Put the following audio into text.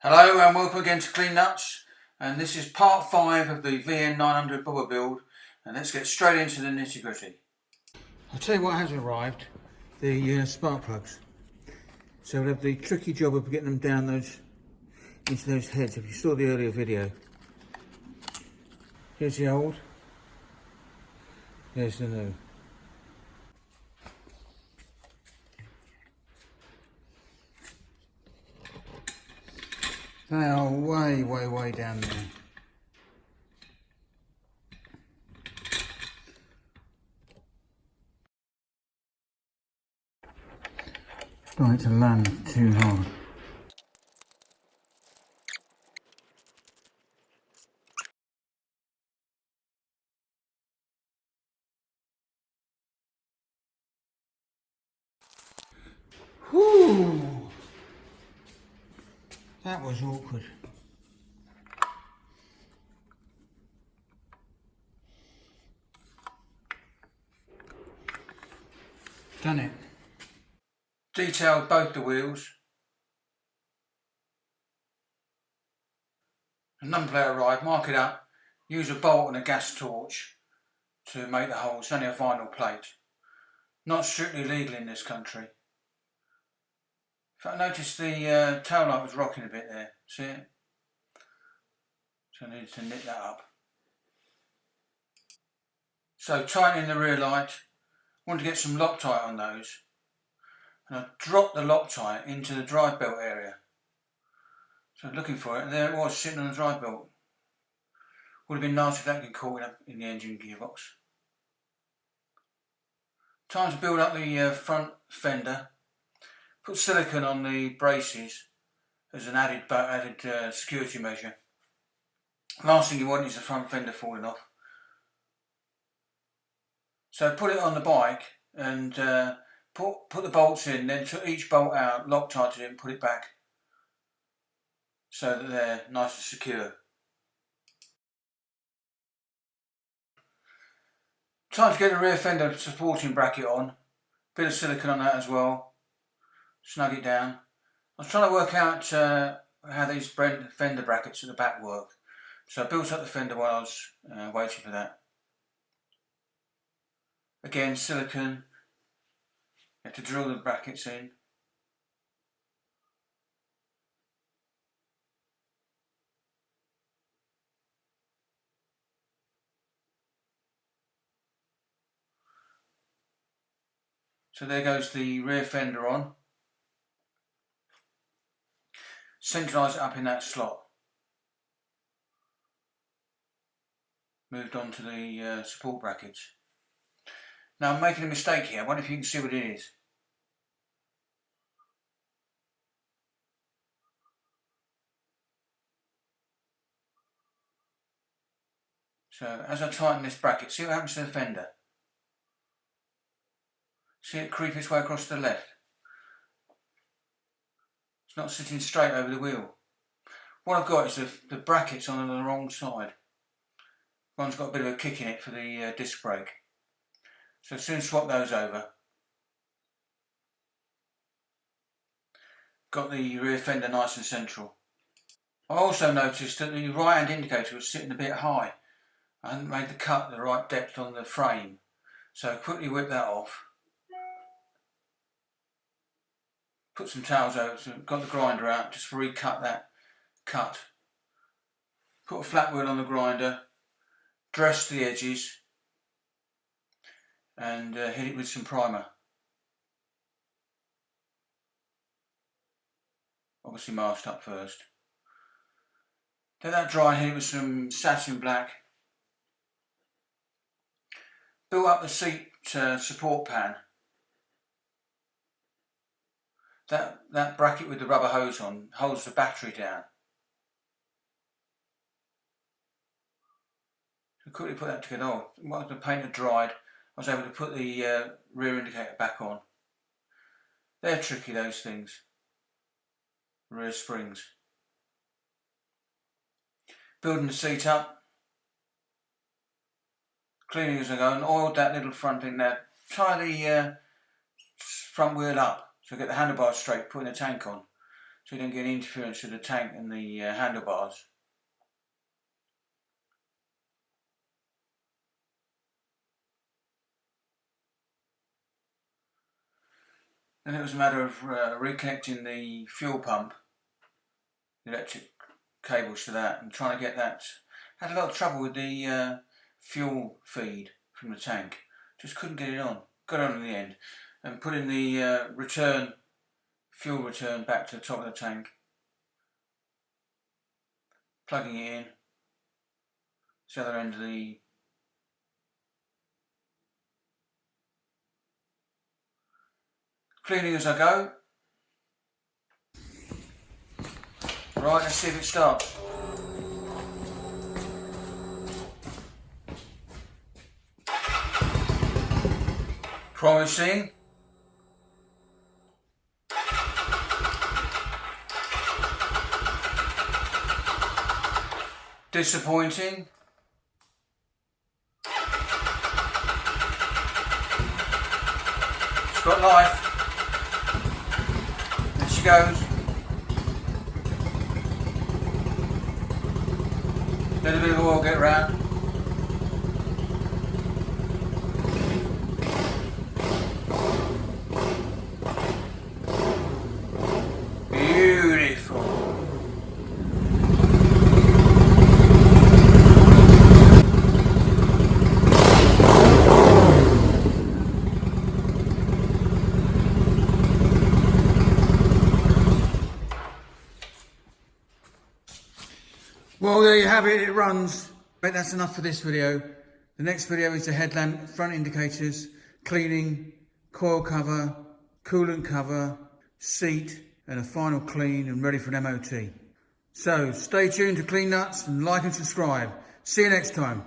Hello and welcome again to Clean Nuts, and this is part 5 of the VN900 bobber build, and let's get straight into the nitty gritty. I'll tell you what has arrived, the spark plugs. So we'll have the tricky job of getting them down into those heads. If you saw the earlier video, here's the old, there's the new. They are way down there. Don't to land too hard. Whew! That was awkward. Done it. Detailed both the wheels. A number plate arrived, mark it up, use a bolt and a gas torch to make the hole. It's only a vinyl plate. Not strictly legal in this country. In fact, I noticed the tail light was rocking a bit there. See it? So I needed to nip that up. So tightening the rear light. I want to get some Loctite on those. And I dropped the Loctite into the drive belt area. So looking for it, and there it was sitting on the drive belt. Would have been nice if that could get caught up in the engine gearbox. Time to build up the front fender. Put silicone on the braces as an added security measure. Last thing you want is the front fender falling off. So put it on the bike and put the bolts in, then took each bolt out, Loctited it and put it back so that they're nice and secure. Time to get the rear fender supporting bracket on. Bit of silicone on that as well. Snug it down. I was trying to work out how these fender brackets at the back work. So I built up the fender while I was waiting for that. Again, silicone. You have to drill the brackets in. So there goes the rear fender on. Centralise it up in that slot. Moved on to the support brackets. Now I'm making a mistake here. I wonder if you can see what it is. So as I tighten this bracket, see what happens to the fender. See it creep its way across to the left. It's not sitting straight over the wheel. What I've got is the brackets on the wrong side. One's got a bit of a kick in it for the disc brake. So soon swap those over. Got the rear fender nice and central. I also noticed that the right hand indicator was sitting a bit high. I hadn't made the cut the right depth on the frame. So I quickly whip that off. Put some towels over, so got the grinder out, just recut that cut. Put a flat wheel on the grinder, dress the edges and hit it with some primer. Obviously masked up first. Let that dry and hit it with some satin black. Built up the seat support pan. That bracket with the rubber hose on holds the battery down. So quickly put that together. Oh, once the paint had dried, I was able to put the rear indicator back on. They're tricky, those things. Rear springs. Building the seat up. Cleaning as I go, and oiled that little front thing there. Tie the front wheel up so I get the handlebars straight, putting the tank on. so you don't get interference with the tank and the handlebars. Then it was a matter of reconnecting the fuel pump, the electric cables to that, and trying to get that. Had a lot of trouble with the fuel feed from the tank. Just couldn't get it on. Got it on in the end, and putting the fuel return back to the top of the tank, plugging it in. It's the other end of the cleaning as I go. Right, let's see if it starts. Promising. Disappointing. It's got life. There she goes. Let a bit of oil get round. Beautiful. Well, there you have it, it runs. But that's enough for this video. The next video is the headlamp, front indicators, cleaning, coil cover, coolant cover, seat, and a final clean and ready for an MOT. So stay tuned to Clean Nuts and like and subscribe. See you next time.